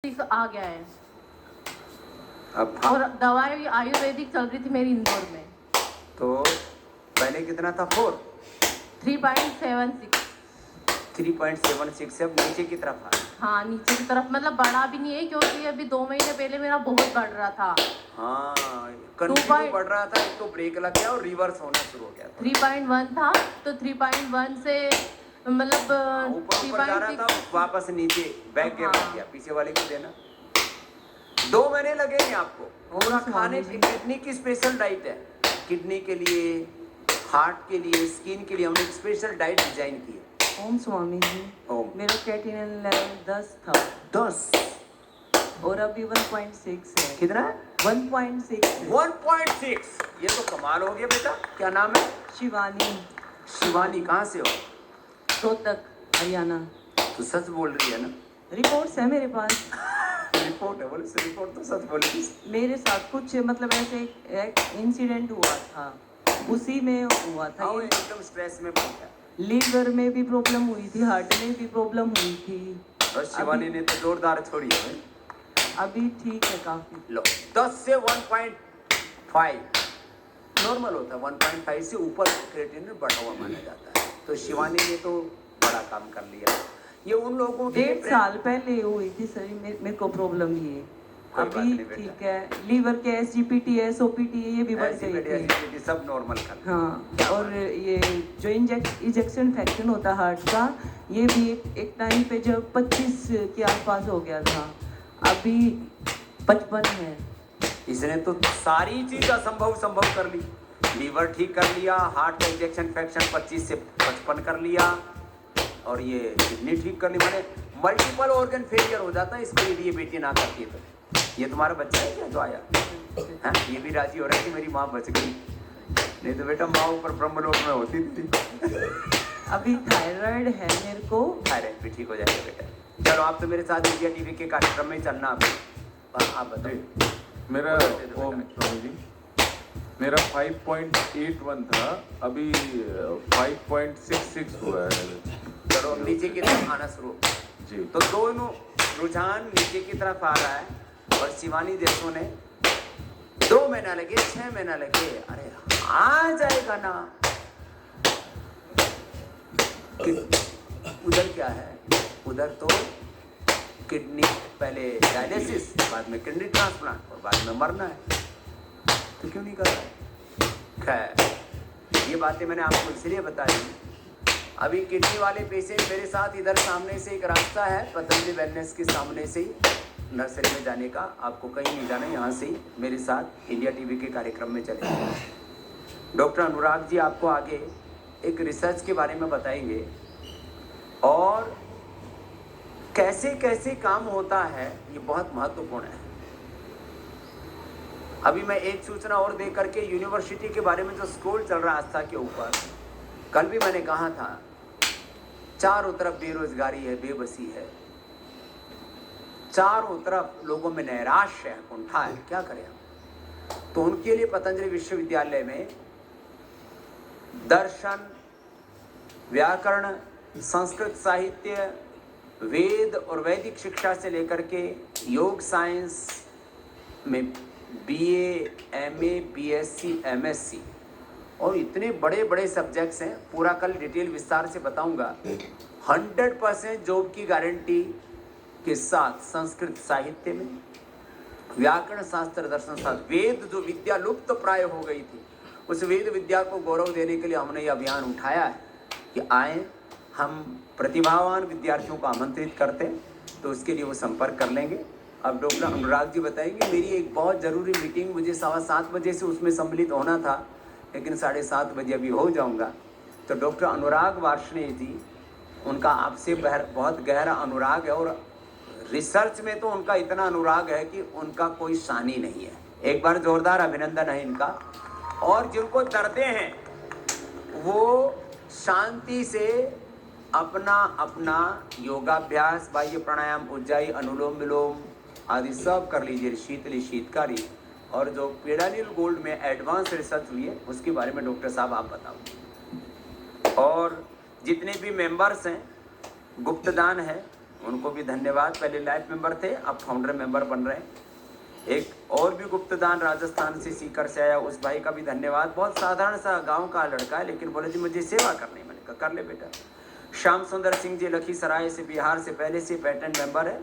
आ गया है। अब और दवाई आयुर्वेदिक चल रही थी मेरी इंदौर में। तो पहले कितना था? 3.76। 3.76 से अब नीचे की तरफ आ। हाँ, नीचे की तरफ मतलब बढ़ा भी नहीं है, क्योंकि अभी 2 महीने पहले मेरा बहुत बढ़ रहा था। हाँ, कंटिन्यू बढ़ रहा था, एक तो ब्रेक लग गया और रिवर्स होना शुरू हो गया था। 3.1 था, तो 3.1 से मतलब ऊपर जा रहा था, वापस नीचे बैक गियर लग गया। पीछे वाले को देना। 2 महीने लगेंगे आपको। पूरा खाने की किडनी की स्पेशल डाइट है। किडनी के लिए, हार्ट के लिए, स्किन के लिए हमने एक स्पेशल डाइट डिजाइन की है। ओम स्वामी जी, ओम। मेरा क्रेटिनिन लेवल 10 था 10 और अभी 1.6 है। कितना? 1.6 है। 1.6। ये तो कमाल हो गया बेटा। क्या नाम है? शिवानी। शिवानी। कहाँ से हो? रोहतक, हरियाणा। तो सच बोल रही है ना? रिपोर्ट्स है मेरे पास। रिपोर्ट है, बोले से रिपोर्ट तो सच बोलेगी। मेरे साथ कुछ मतलब ऐसे एक इंसिडेंट हुआ था, उसी में हुआ था। हाँ, एकदम स्ट्रेस में पड़ गया। लीवर में भी प्रॉब्लम हुई थी, हार्ट में भी प्रॉब्लम हुई थी। और शिवानी ने तो जोरदार छोड़ी है भाई। अभी ठीक है काफी। लो, 10 से 1.5 नॉर्मल होता है। 1.5 से ऊपर क्रिएटिनिन बढ़ा हुआ माना जाता है। तो शिवानी ने तो बड़ा काम कर लिया। ये उन लोगों के 1.5 साल पहले हुई थी सर मेरे को प्रॉब्लम ये। अभी ठीक है। लीवर के SGPT है, SOPT है, ये भी बढ़ गई थी। सब नॉर्मल कर। हाँ, और ये जो इंजेक्शन फैक्शन होता है हार्ट का, ये भी एक टाइम पे जब 25 के आसपास हो गया था, अभी 55 है। इसने तो सारी चीज असंभव संभव कर ली। लीवर ठीक कर लिया, हार्ट का इंजेक्शन फैक्शन 25 से 55 कर लिया, और ये किडनी ठीक कर ली। मैंने मल्टीपल ऑर्गन फेलियर हो जाता है इसके लिए बेटी ना करती है। तो ये तुम्हारा बच्चा है क्या जो आया? हाँ, ये भी राजी हो रहा है कि मेरी माँ बच गई, नहीं तो बेटा माँ ऊपर ब्रह्मलोक में होती थी। अभी थायराइड है मेरे को। थायराइड भी ठीक हो जाएगा बेटा। चलो, आप तो मेरे साथ इंडिया टीवी के कार्यक्रम में चलना। आप बताइए। मेरा ओम स्वामी जी, मेरा 5.81 था, अभी 5.66 हुआ है। चलो, नीचे की तरफ आना शुरू जी। तो दोनों रुझान नीचे की तरफ आ रहा है। और शिवानी देशों ने 2 महीना लगे, 6 महीना लगे, अरे आ जाएगा ना। उधर क्या है? उधर तो किडनी, पहले डायलिसिस, बाद में किडनी ट्रांसप्लांट और बाद में मरना है। तो क्यों नहीं कर रहा है? खैर, ये बातें मैंने आपको इसलिए बता दी। अभी किडनी वाले पेशेंट मेरे साथ इधर सामने से एक रास्ता है, पतंजलि वेलनेस के सामने से ही नर्सरी में जाने का। आपको कहीं नहीं जाना, यहाँ से ही मेरे साथ इंडिया टीवी के कार्यक्रम में चले। डॉक्टर अनुराग जी आपको आगे एक रिसर्च के बारे में बताएंगे और कैसे कैसे काम होता है, ये बहुत महत्वपूर्ण है। अभी मैं एक सूचना और दे करके यूनिवर्सिटी के बारे में जो स्कूल चल रहा है आस्था के ऊपर, कल भी मैंने कहा था, चारों तरफ बेरोजगारी है, बेबसी है, चारों तरफ लोगों में नैराश्य है, कुंठा है, क्या करें हम? तो उनके लिए पतंजलि विश्वविद्यालय में दर्शन, व्याकरण, संस्कृत साहित्य, वेद और वैदिक शिक्षा से लेकर के योग साइंस में BA, MA, BSc, MSc और इतने बड़े बड़े सब्जेक्ट्स हैं। पूरा कल डिटेल विस्तार से बताऊंगा। 100% जॉब की गारंटी के साथ संस्कृत साहित्य में, व्याकरण शास्त्र, दर्शन शास्त्र, वेद जो विद्या लुप्त प्राय हो गई थी, उस वेद विद्या को गौरव देने के लिए हमने ये अभियान उठाया है कि आए, हम प्रतिभावान विद्यार्थियों को आमंत्रित करते हैं, तो उसके लिए वो संपर्क कर लेंगे। अब डॉक्टर अनुराग जी बताएंगे। मेरी एक बहुत ज़रूरी मीटिंग, मुझे 7:15 बजे से उसमें सम्मिलित होना था, लेकिन 7:30 बजे अभी हो जाऊंगा। तो डॉक्टर अनुराग वार्ष्णेय जी, उनका आपसे बहुत गहरा अनुराग है और रिसर्च में तो उनका इतना अनुराग है कि उनका कोई शानी नहीं है। एक बार जोरदार अभिनंदन है इनका। और जिनको डरते हैं वो शांति से अपना अपना योगाभ्यास, बाह्य प्राणायाम, उज्जाई, अनुलोम विलोम आदि सब कर लीजिए, शीतली, शीतकारी। और जो पेडानिल गोल्ड में एडवांस रिसर्च हुई है उसके बारे में डॉक्टर साहब आप बताओ। और जितने भी मेंबर्स हैं, गुप्तदान है, उनको भी धन्यवाद। पहले लाइफ मेंबर थे, अब फाउंडर मेंबर बन रहे हैं। एक और भी गुप्तदान राजस्थान से सीकर से आया, उस भाई का भी धन्यवाद। बहुत साधारण सा गांव का लड़का है, लेकिन बोले जी मुझे सेवा करनी। मैंने कहा कर ले बेटा। श्याम सुंदर सिंह जी लखीसराय से, बिहार से, पहले से पेटेंट मेंबर है,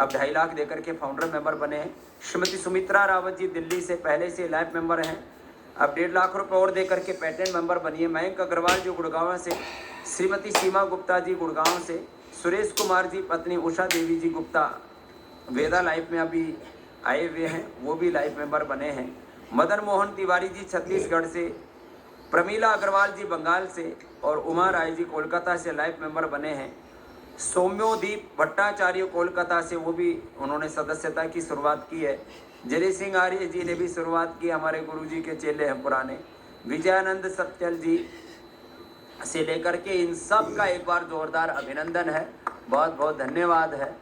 अब 2.5 लाख देकर के फाउंडर मेंबर बने हैं। श्रीमती सुमित्रा रावत जी दिल्ली से, पहले से लाइफ मेंबर हैं, अब 1.5 लाख रुपए और देकर के पेटेंट मेंबर बनी है। मयंक अग्रवाल जी गुड़गांव से, श्रीमती सीमा गुप्ता जी गुड़गांव से, सुरेश कुमार जी पत्नी उषा देवी जी गुप्ता वेदा लाइफ में अभी आए हुए हैं, वो भी लाइफ मेंबर बने हैं। मदन मोहन तिवारी जी छत्तीसगढ़ से, प्रमीला अग्रवाल जी बंगाल से और उमा राय जी कोलकाता से लाइफ मेंबर बने हैं। सौम्योदीप भट्टाचार्य कोलकाता से, वो भी उन्होंने सदस्यता की शुरुआत की है। जय सिंह आर्य जी ने भी शुरुआत की, हमारे गुरुजी के चेले हैं पुराने। विजयानंद सत्यल जी से लेकर के इन सब का एक बार जोरदार अभिनंदन है, बहुत बहुत धन्यवाद है।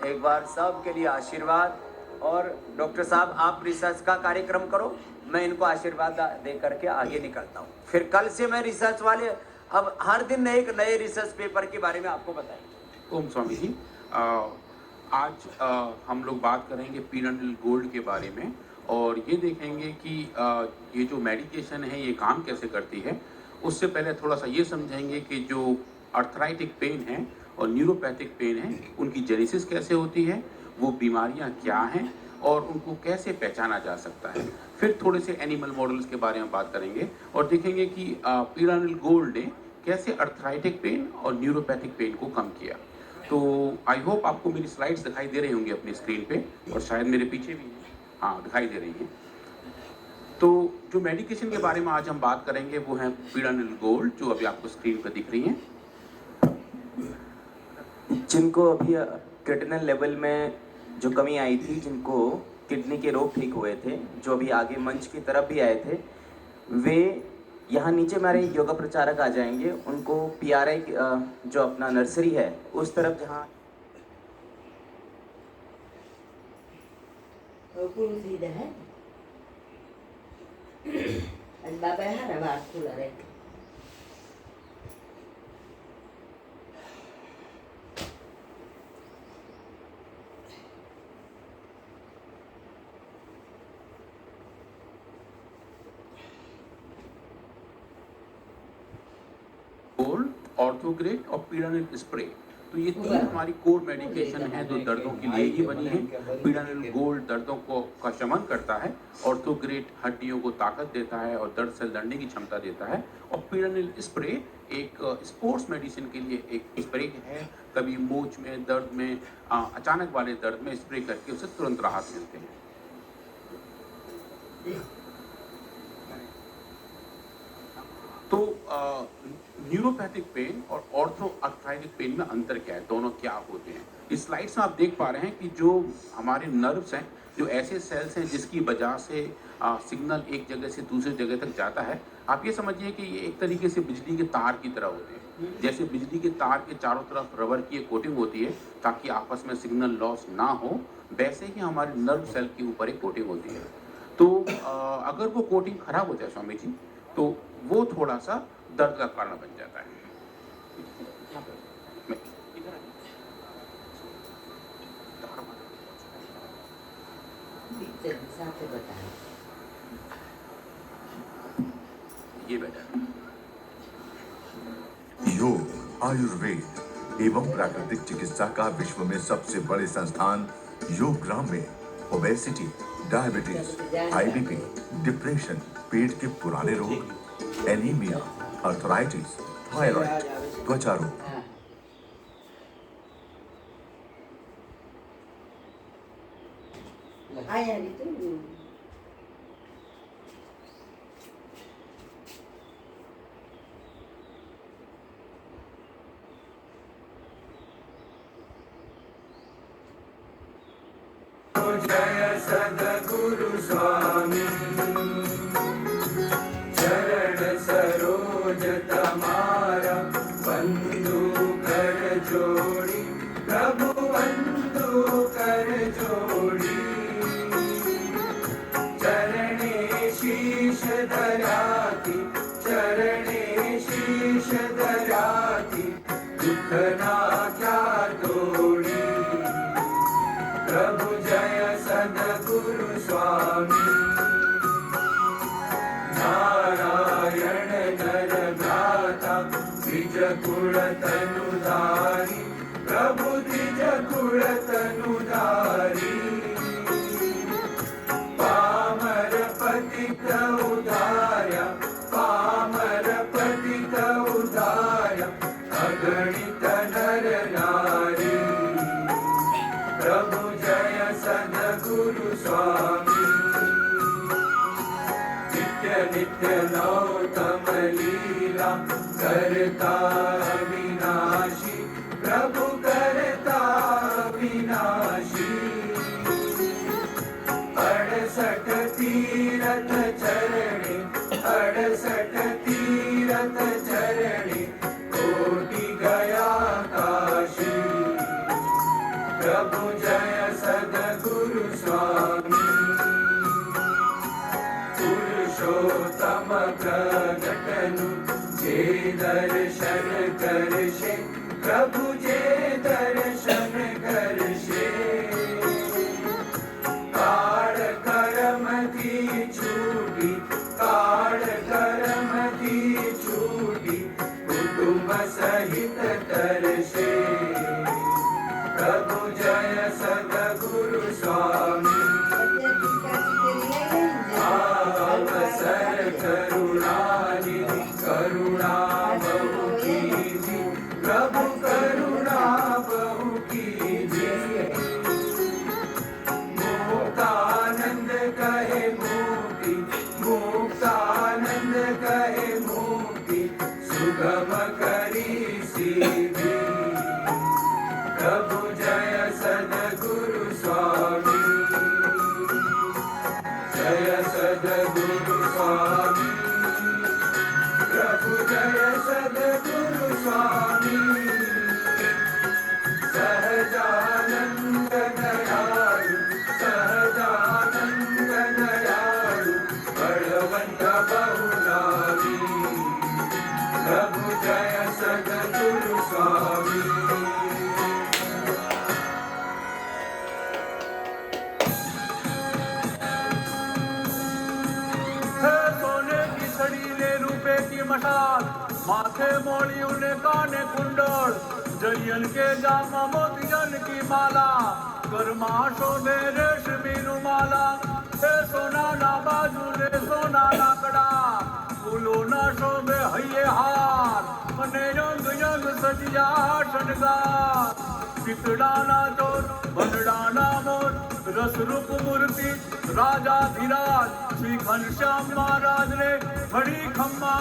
एक बार सब के लिए आशीर्वाद। और डॉक्टर साहब आप रिसर्च का कार्यक्रम करो, मैं इनको आशीर्वाद दे करके आगे निकलता हूँ। फिर कल से मैं रिसर्च वाले अब हर दिन एक नए रिसर्च पेपर के बारे में आपको बताएंगे। ओम स्वामी जी, आज हम लोग बात करेंगे पीरानिल गोल्ड के बारे में और ये देखेंगे कि ये जो मेडिकेशन है ये काम कैसे करती है। उससे पहले थोड़ा सा ये समझेंगे कि जो अर्थराइटिक पेन है और न्यूरोपैथिक पेन है उनकी जेनेसिस कैसे होती है, वो बीमारियां क्या हैं और उनको कैसे पहचाना जा सकता है। फिर थोड़े से एनिमल मॉडल्स के बारे में बात करेंगे और देखेंगे कि पीरानिल गोल्ड ने कैसे अर्थराइटिक पेन और न्यूरोपैथिक पेन को कम किया। तो आई होप आपको मेरी स्लाइड्स दिखाई दे रही होंगी अपनी स्क्रीन पे और शायद मेरे पीछे भी हैं, हाँ दिखाई दे रही हैं। तो जो मेडिकेशन के बारे में आज हम बात करेंगे वो है पीरानिल गोल्ड, जो अभी आपको स्क्रीन पर दिख रही हैं। जिनको अभी क्रिटिनल लेवल में जो कमी आई थी, जिनको किडनी के रोग ठीक हुए थे, जो अभी आगे मंच की तरफ भी आए थे, वे यहाँ नीचे हमारे योगा प्रचारक आ जाएंगे। उनको PRI जो अपना नर्सरी है उस तरफ जहाँ गोल्ड, ऑर्थोग्रेट और पीरानिल स्प्रे, तो ये तीन हमारी कोर मेडिकेशन है जो दर्दों के लिए ही बनी है। पीरानिल गोल्ड दर्दों का शमन करता है, ऑर्थोग्रेट हड्डियों को ताकत देता है और दर्द से लड़ने की क्षमता देता है, और पीरानिल स्प्रे एक स्पोर्ट्स मेडिसिन के लिए एक स्प्रे है। कभी मोच में दर्द में अचानक वाले दर्द में स्प्रे करके उसे तुरंत राहत मिलते हैं। तो न्यूरोपैथिक पेन और ऑर्थो अर्थराइटिक पेन में अंतर क्या है, दोनों क्या होते हैं। इस स्लाइड्स में आप देख पा रहे हैं कि जो हमारे नर्व्स हैं, जो ऐसे सेल्स हैं जिसकी वजह से सिग्नल एक जगह से दूसरी जगह तक जाता है। आप ये समझिए कि ये एक तरीके से बिजली के तार की तरह होते हैं। जैसे बिजली के तार के चारों तरफ रबर की एक कोटिंग होती है ताकि आपस में सिग्नल लॉस ना हो, वैसे ही हमारे नर्व सेल के ऊपर एक कोटिंग होती है। तो अगर वो कोटिंग खराब हो जाए स्वामी जी, तो वो थोड़ा सा दर्द का कारण बन जाता है। ये बेटा योग, आयुर्वेद एवं प्राकृतिक चिकित्सा का विश्व में सबसे बड़े संस्थान योगग्राम में ओबेसिटी, डायबिटीज, IBP, डिप्रेशन, पेट के पुराने रोग, एनीमिया, अर्थराइटिस, थायराइड, त्वचा रोग, जय सद्गुरु स्वामी, चरण सरोज तमारा, बंधु कर जोड़ी, प्रभु बंधु कर जोड़ी, चरणे शीश धराती, चरणे शीश धराती, दुख ना क्या दो जय सद्गुरु स्वामी नारायण नर भ्राता द्विज कुल तनुधारी प्रभु द्विज कुल तनुधारी पामर पतित उधार्य पामर पतित उधार्य अगणित नर नारी प्रभु जय सद्गुरु स्वामी नित्य नित्य नौतम लीला करता अविनाशी प्रभु करता अविनाशी 68 तीरथ चरणे 68 तीरथ चरणे कोटि गया काशी प्रभु जय सद्गुरु स्वामी पुरुषोत्तम प्रगटनु जे दर्शन करशे प्रभु जे दर्शन करशे काळ कर्म दी छूटी काळ कर्म दी छूटी कुटुंब सहित तरशे प्रभु जय सद्गुरु स्वामी अवसर करुणानिधि करुणा बहु कीजी प्रभु करुणा बहु कीजी मुक्तानंद कहे मुक्ति मुक्तानंद कहे मुक्ति सुगम करी सीधी प्रभु जय सद्गुरु स्वामी जय सद्गुरु स्वामी प्रभु जय सद्गुरु स्वामी सहजानंद दयालु सहजानंद दयालु बलवंत बहुलावी प्रभु जय सद्गुरु स्वामी सोने की छड़ी ले रुपए की मशाल माथे मोड़ी उन्हें काने कुंडल जयन के जामा मोतियन की माला कर्मा शोभे रेशमी रुमाला हे सोना ना बाजू ले सोना ना कड़ा फूलो ना शोभे हये हार मने यंग यंग सजिया शनगार पितड़ा ना चोर बनड़ा ना मोर रस रूप मूर्ति राजा धीराज श्री घनश्याम महाराज ने घड़ी खम्मा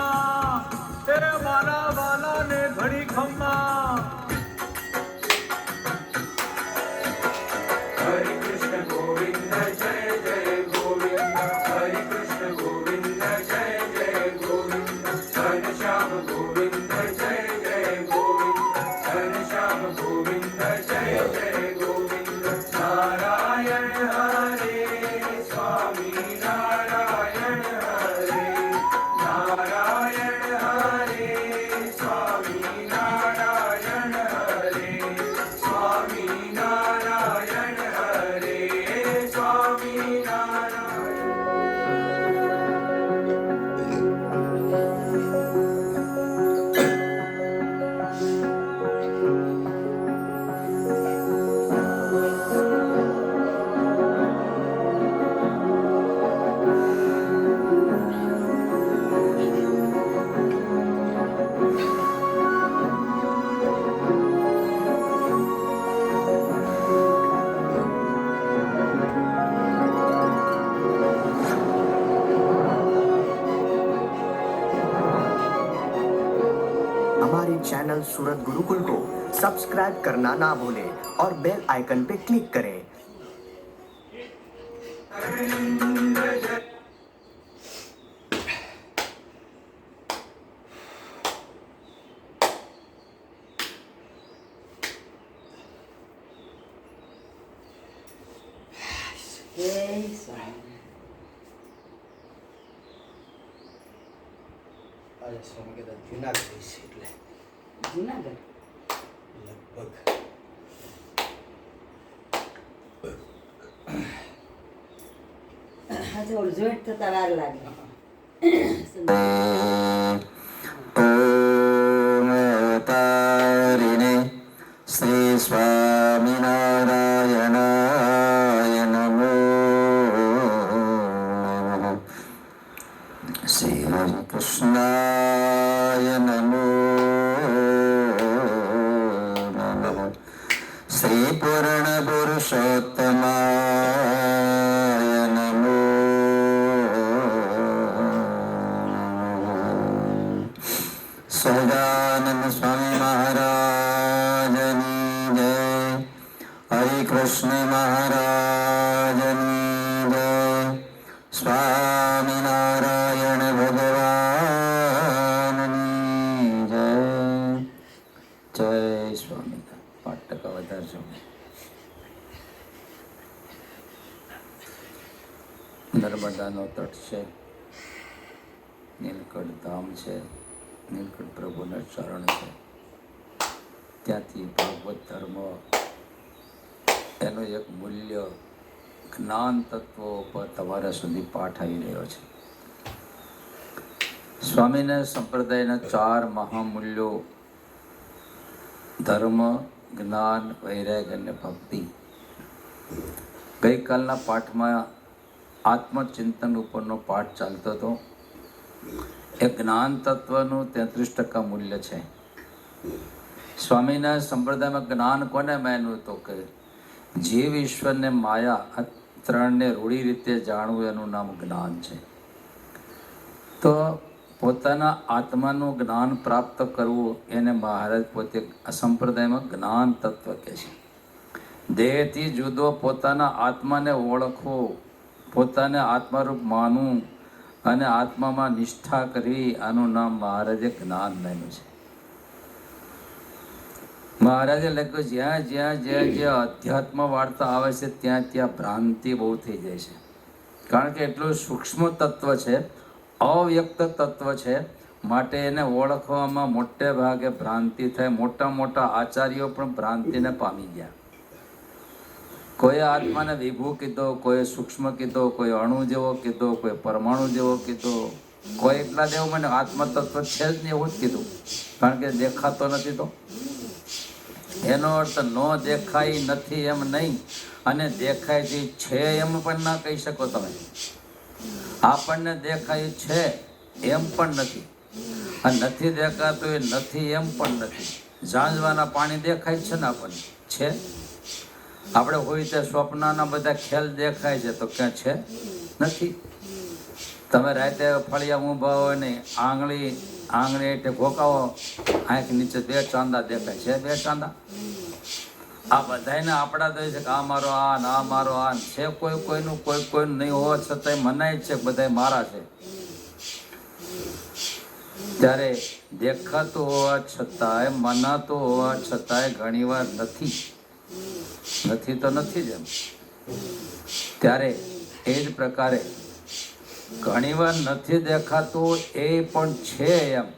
तेरे माला वाला ने घड़ी खम्मा हरे कृष्ण गोविंद जय जय गोविंद हरे कृष्ण गोविंद जय जय गोविंद घनश्याम गोविंद जय जय गोविंद घनश्याम गोविंद जय जय गोविंद नारायण हरे स्वामी नारायण हरे नारायण हरे स्वामी नारायण हरे स्वामी नारायण हरे स्वामी नारायण हमारे चैनल सूरत गुरुकुल को सब्सक्राइब करना ना भूलें और बेल आइकन पे क्लिक करें। અરે સ્વામી કહેતા જુનાગઢ છે એટલે જુનાગઢ લગભગ સાથે ઓલું જોઈન્ટ થતા વાર લાગે. તારીને શ્રી સ્વામિનારાયણાય નમો શ્રી હરિ કૃષ્ણાય નમો શ્રી પૂર્ણ પુરુષોત્તમાય નમો સહજાનંદ સ્વામી મહારાજની જય. હરિ કૃષ્ણ મહારાજની જય. સ્વામિનારાયણ ભગવાનની જય. જય સ્વામિનારાયણ. 5% વધારજો. નર્મદાનો તટ છે, નીલકંઠ ધામ છે, નીલકંઠ પ્રભુના ચરણ છે. ત્યાંથી ભાગવત ધર્મ એનું એક મૂલ્ય જ્ઞાન તત્વો પર તમારા સુધી પાઠ આવી રહ્યો છે. સ્વામીના સંપ્રદાયના 4 મહામૂલ્યો ધર્મ, જ્ઞાન, વૈરાગ્ય અને ભક્તિ. ગઈકાલના પાઠમાં આત્મચિંતન ઉપરનો પાઠ ચાલતો હતો. એ જ્ઞાન તત્વનું 33% મૂલ્ય છે. સ્વામીના સંપ્રદાયમાં જ્ઞાન કોને માન્યું તો કે જીવ, ઈશ્વરને, માયા આ ત્રણને રૂઢી રીતે જાણવું એનું નામ જ્ઞાન છે. તો પોતાના આત્માનું જ્ઞાન પ્રાપ્ત કરવું એને મહારાજ પોતે સંપ્રદાયમાં જ્ઞાન તત્વ કહે છે. દેહથી જુદો પોતાના આત્માને ઓળખવો, પોતાને આત્મારૂપ માનવું અને આત્મામાં નિષ્ઠા કરવી, આનું નામ મહારાજે જ્ઞાન માન્યું છે. મહારાજે લખ્યું જ્યાં જ્યાં જ્યાં જ્યાં અધ્યાત્મ વાર્તા આવે છે ત્યાં ત્યાં ભ્રાંતિ બહુ થઈ જાય છે. કારણ કે એટલું સૂક્ષ્મ તત્વ છે, અવ્યક્ત તત્વ છે, માટે એને ઓળખવામાં મોટે ભાગે ભ્રાંતિ થાય. મોટા મોટા આચાર્યો પણ ભ્રાંતિને પામી ગયા. કોઈ આત્માને વિભુ કીધો, કોઈ સૂક્ષ્મ કીધો, કોઈ અણુ જેવો કીધો, કોઈ પરમાણુ જેવો કીધો, કોઈ એટલા જેવું મને આત્મા તત્વ છે જ નહીં એવું જ કીધું. કારણ કે દેખાતો નથી. તો એનો અર્થ ન દેખાય નથી એમ નહીં, અને દેખાય છે એમ પણ ના કહી શકો તમે. આપણને દેખાય છે એમ પણ નથી, અને નથી દેખાતું એ નથી એમ પણ નથી. ઝાંઝવાના પાણી દેખાય છે ને આપણને છે. આપણે હોય ત્યાં સ્વપ્નના બધા ખેલ દેખાય છે તો ક્યાં છે? નથી. તમે રાતે ફળિયા ઊભા હોય ને આંગળી એટલે ઘોકાવો, આંખ નીચે 2 ચાંદા દેખાય છે. 2 ચાંદા આ બધાને આપણા તો છે કે આ મારો આ ને આ મારો આ છે. કોઈનું નહીં હોવા છતાંય મનાય છે બધા મારા છે. ત્યારે દેખાતું હોવા છતાંય, મનાતું હોવા છતાંય ઘણીવાર નથી તો નથી જ એમ. ત્યારે એ જ પ્રકારે ઘણીવાર નથી દેખાતું એ પણ છે એમ,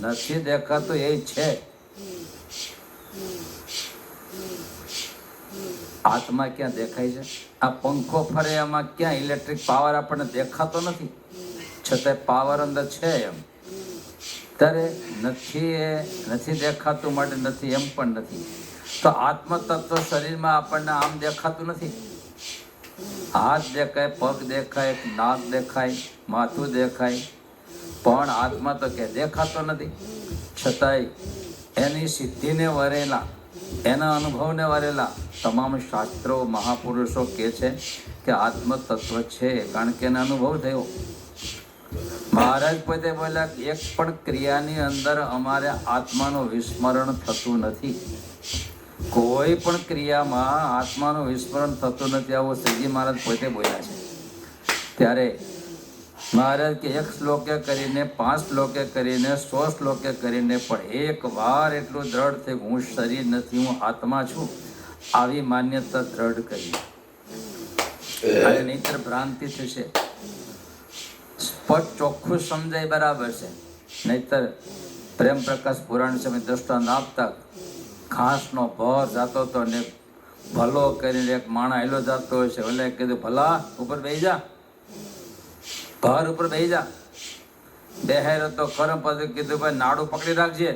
નથી દેખાતું એ છે. આત્મા ક્યાં દેખાય છે? આ પંખો ફરે એમાં ક્યાં ઇલેક્ટ્રિક પાવર આપણને દેખાતો નથી, છતાંય પાવર અંદર છે એમ. ત્યારે નથી દેખાતું માટે નથી એમ પણ નથી. તો આત્મ તત્વ શરીરમાં આપણને આમ દેખાતું નથી. હાથ દેખાય, પગ દેખાય, નાક દેખાય, માથું દેખાય, પણ આત્મા તો કે દેખાતો નથી. છતાંય એની સિદ્ધિને વરેલા, એના અનુભવને વરેલા તમામ શાસ્ત્રો, મહાપુરુષો કહે છે કે આત્મ તત્વ છે, કારણ કે એને અનુભવ થયો. મહારાજ પોતે બોલ્યા એક પણ ક્રિયાની અંદર અમારે આત્માનું વિસ્મરણ થતું નથી. કોઈ પણ ક્રિયામાં આત્માનું વિસ્મરણ થતું નથી, આવું શ્રીજી મહારાજ પોતે બોલ્યા છે. ત્યારે મહારાજ કે 1 શ્લોકે કરીને, 5 શ્લોકે કરીને, 100 શ્લોકે કરીને પણ એક વાર એટલું દ્રઢ થયું હું શરીર નથી, હું આત્મા છું, આવી માન્યતા દ્રઢ કરી. અને નહીંતર ભ્રાંતિ થશે. સ્પષ્ટ ચોખ્ખું સમજાય બરાબર છે. નહીંતર પ્રેમ પ્રકાશ પુરાણ સમય દ્રષ્ટાંત આપતા ઘાસનો ભર જતો હતો ને ભલો કરીને એક માણા હેલો જતો હોય છે, એટલે કીધું ભલા ઉપર બેસી જા, ઘર ઉપર બેસી જા, બેહાર તો ખરમ પછી કીધું ભાઈ નાડું પકડી રાખજે,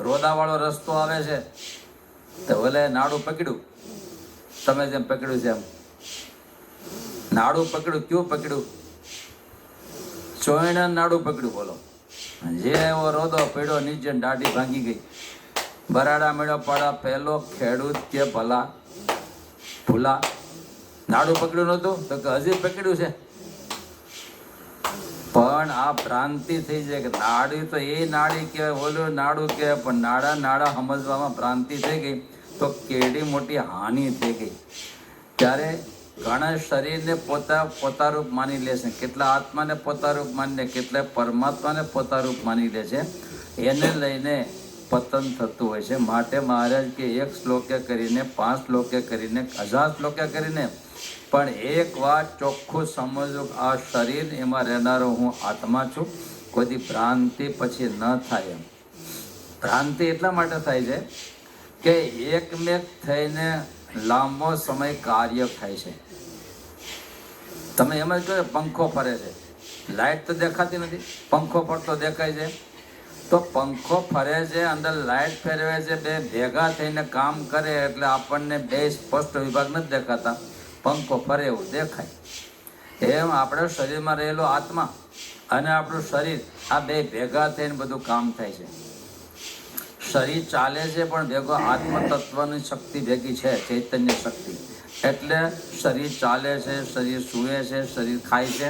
રોદાવાળો રસ્તો આવે છે. તો ઓલે નાડું પકડ્યું, તમે જેમ પકડ્યું છે એમ નાડું પકડ્યું. ક્યું પકડ્યું? ચોયણા નાડું પકડ્યું. બોલો, જે એવો રોદો પડ્યો નીચે, દાઢી ભાંગી ગઈ. બરાડા મેળો પાડા પહેલો ખેડૂત કે ભલા ભૂલા. નાડું પકડ્યું નહોતું તો કે હજી પકડ્યું છે. પણ આ ભ્રાંતિ થઈ જાય કે નાડી તો એ નાડી કહેવાય, ઓલું નાડું કહેવાય, પણ નાડા નાડા સમજવામાં ભ્રાંતિ થઈ ગઈ તો કેડી મોટી હાનિ થઈ ગઈ. ત્યારે ઘણા શરીરને પોતારૂપ માની લે છે, કેટલા આત્માને પોતારૂપ માની લે, કેટલા પરમાત્માને પોતારૂપ માની લે છે. એને લઈને પતન થતું હોય છે. માટે મહારાજ કે એક શ્લોકે કરીને, 5 શ્લોકે કરીને, 1000 શ્લોકે કરીને પણ એક વાત ચોખ્ખું સમજવું, આ શરીર એમાં રહેનારો હું આત્મા છું. કોઈ ભ્રાંતિ પછી ન થાય. એમ ભ્રાંતિ એટલા માટે થાય છે કે એકમેક થઈને લાંબો સમય કાર્ય થાય છે. તમે એમ જ કહો પંખો ફરે છે, લાઇટ તો દેખાતી નથી, પંખો ફરતો દેખાય છે. તો પંખો ફરે છે, અંદર લાઇટ ફેરવે છે, બે ભેગા થઈને કામ કરે એટલે આપણને બે સ્પષ્ટ વિભાગ નથી દેખાતા, પંખો ફરે એવું દેખાય. એમ આપણા શરીરમાં રહેલો આત્મા અને આપણું શરીર, આ બે ભેગા થઈને બધું કામ થાય છે. શરીર ચાલે છે પણ ભેગો આત્મતત્વની શક્તિ ભેગી છે, ચૈતન્ય શક્તિ. એટલે શરીર ચાલે છે, શરીર સૂવે છે, શરીર ખાય છે,